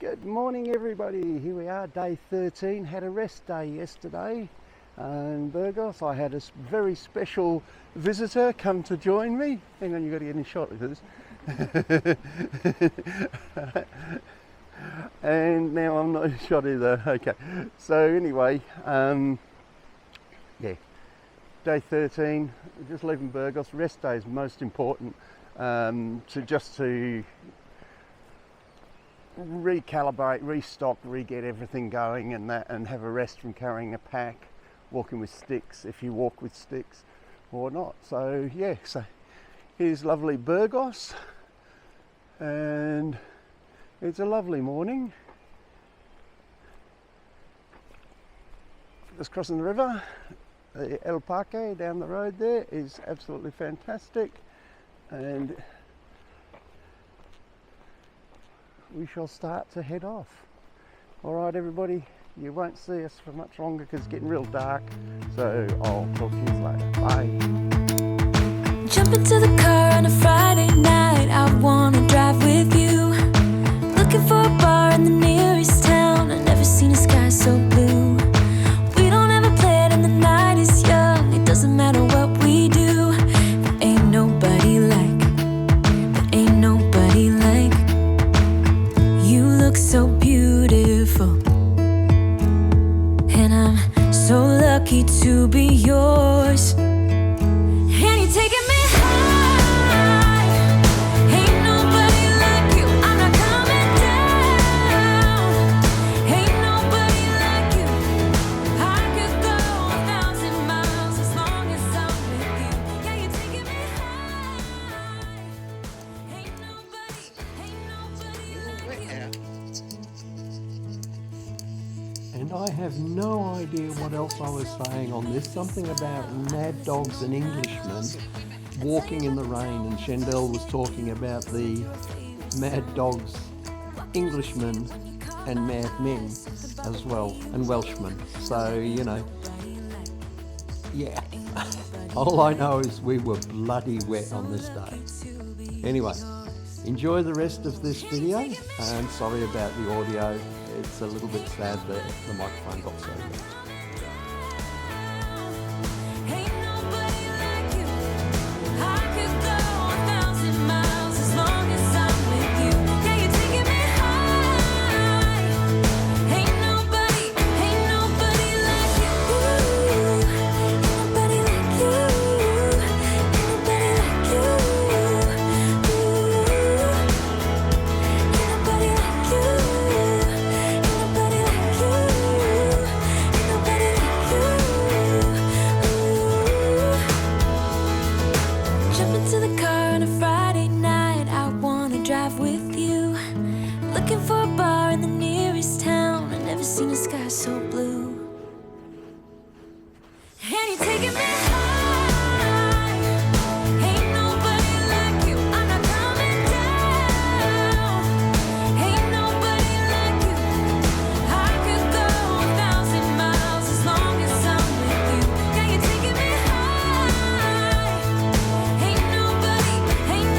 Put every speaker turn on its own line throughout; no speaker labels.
Good morning everybody, here we are, day 13. Had a rest day yesterday in Burgos. I had a very special visitor come to join me. Hang on, you've got to get in shot with this. And now I'm not in shot either. Okay, so anyway, yeah, day 13, just leaving Burgos. Rest day is most important, to recalibrate, restock, re-get everything going and that, and have a rest from carrying a pack, walking with sticks if you walk with sticks or not. So yeah, so here's lovely Burgos and it's a lovely morning. Just crossing the river. The El Parque down the road there is absolutely fantastic, and we shall start to head off. All right, everybody, you won't see us for much longer because it's getting real dark, so I'll talk to you later. Bye.
Jump into the car on a Friday night, I wanna drive with you. Looking for a bar in the nearest town, I've never seen a sky so blue. We don't ever play it and the night is young, it doesn't matter what we do. There ain't nobody like, there ain't nobody like. You look so beautiful, and I'm so lucky to be yours. And you're taking me high, ain't nobody like you. I'm not coming down, ain't nobody like you. I could go 1,000 miles as long as I'm with you. Yeah, you're taking me high, ain't nobody like you.
And I have no idea what else I was saying on this. Something about mad dogs and Englishmen walking in the rain, and Shendell was talking about the mad dogs, Englishmen and mad men as well, and Welshmen. So, you know, yeah. All I know is we were bloody wet on this day. Anyway, enjoy the rest of this video, and sorry about the audio. It's a little bit sad that the microphone got so wet.
Ain't nobody like you. I could go 1,000 miles as long as I'm with you. Yeah, you're taking me high. Ain't nobody like you. Ain't nobody like you. Ain't nobody like you. Ain't nobody like you. Jump into the car on a Friday night, I wanna drive with you. Looking for a bar in the nearest town, I've never seen a sky so blue. And you're taking me high, ain't nobody like you. I'm not coming down, ain't nobody like you. I could go 1,000 miles as long as I'm with you. Yeah, you're taking me high, ain't nobody like you.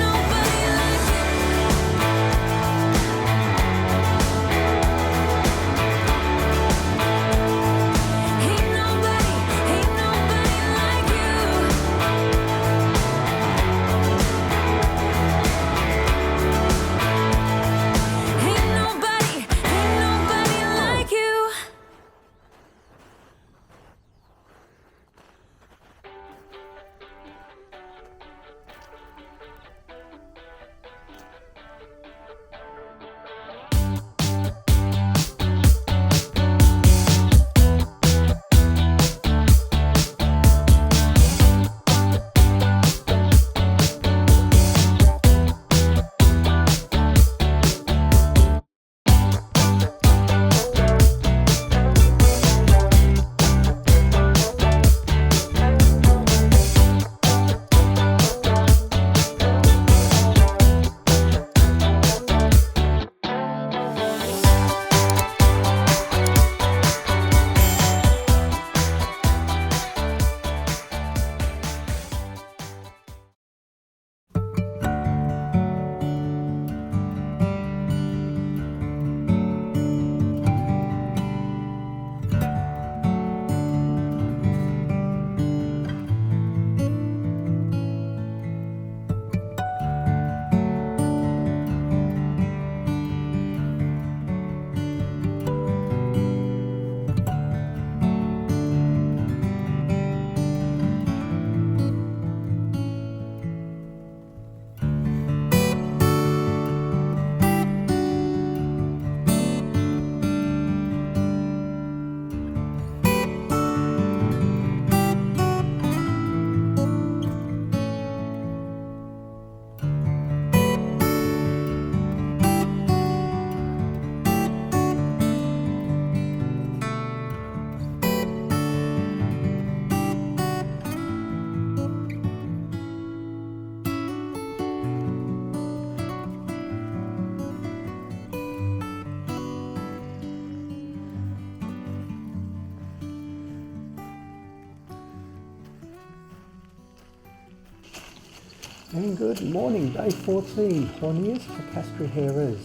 And good morning, day 14, Hornillos-Castrojeriz.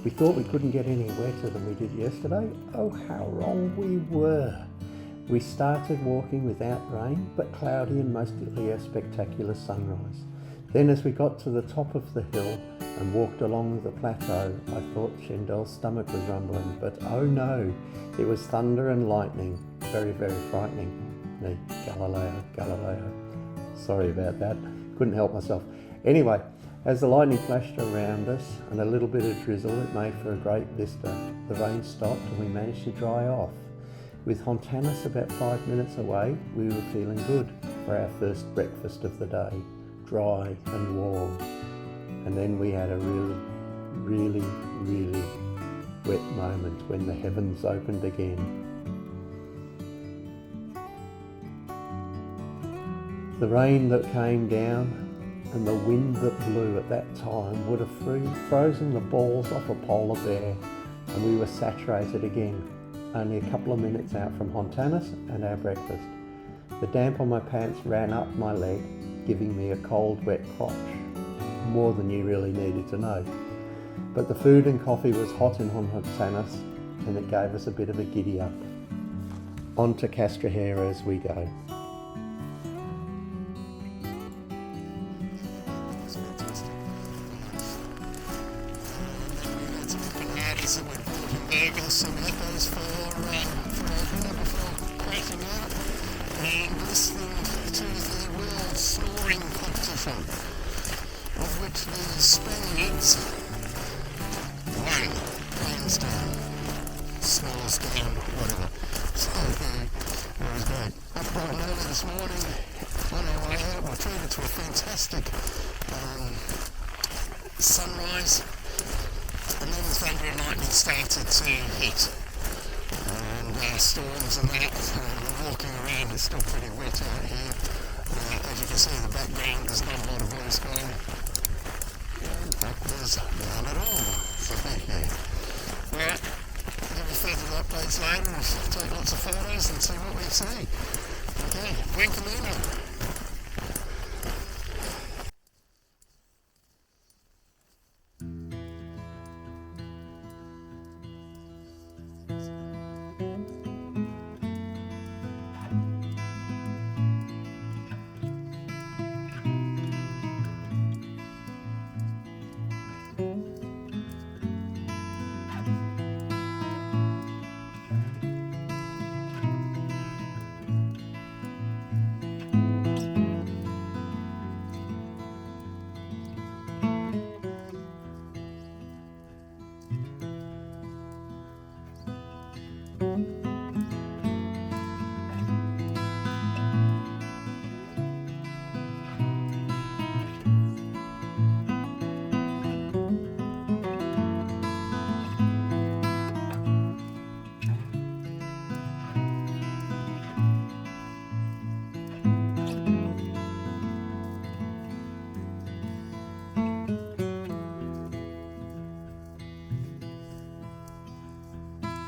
We thought we couldn't get any wetter than we did yesterday. Oh, how wrong we were. We started walking without rain, but cloudy and mostly a spectacular sunrise. Then as we got to the top of the hill and walked along the plateau, I thought Shendel's stomach was rumbling, but oh no, it was thunder and lightning. Very, very frightening. Me, Galileo. Sorry about that. Couldn't help myself. Anyway, as the lightning flashed around us and a little bit of drizzle, it made for a great vista. The rain stopped and we managed to dry off. With Hontanas about 5 minutes away, we were feeling good for our first breakfast of the day, dry and warm. And then we had a really wet moment when the heavens opened again. The rain that came down and the wind that blew at that time would have frozen the balls off a polar bear, and we were saturated again, only a couple of minutes out from Hontanas and our breakfast. The damp on my pants ran up my leg, giving me a cold, wet crotch, more than you really needed to know. But the food and coffee was hot in Hontanas, and it gave us a bit of a giddy up. On to Castrojeriz we go.
So we brought in Burgos some echoes for dinner before cracking out and listening to the world snoring competition, of which the Spaniards won, hands down, snores down, whatever. So it was great. Up bright and early this morning, on our way out, we're treated to a fantastic sunrise. And then the thunder and lightning started to hit, and storms and that, we're walking around, it's still pretty wet out here. As you can see in the background, there's not a lot of blue sky. In fact, there's none at all. So yeah. Well, give you further updates later and take lots of photos and see what we see. Okay, buen camino.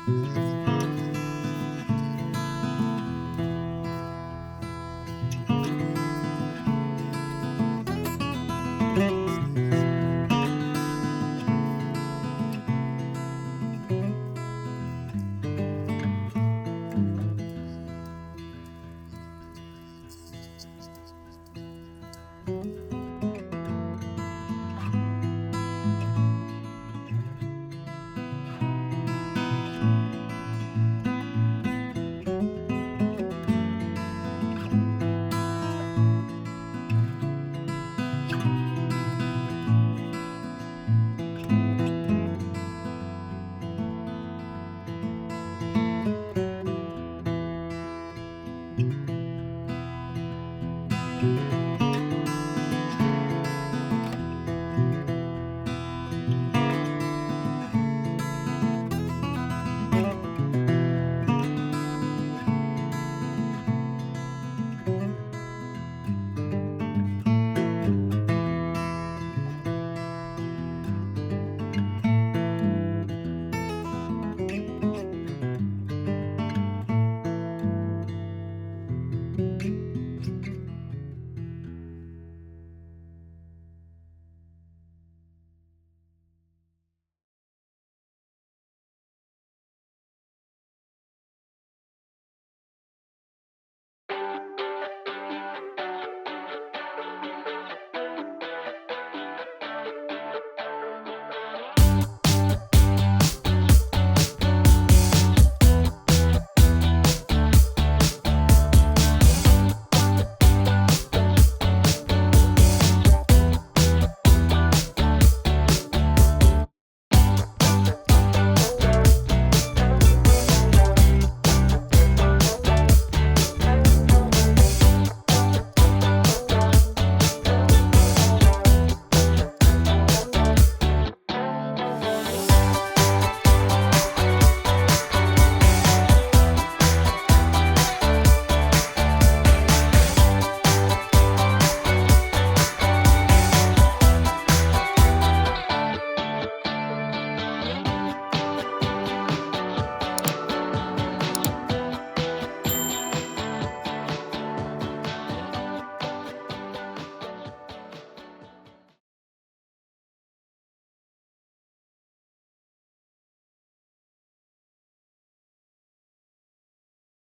Thank you.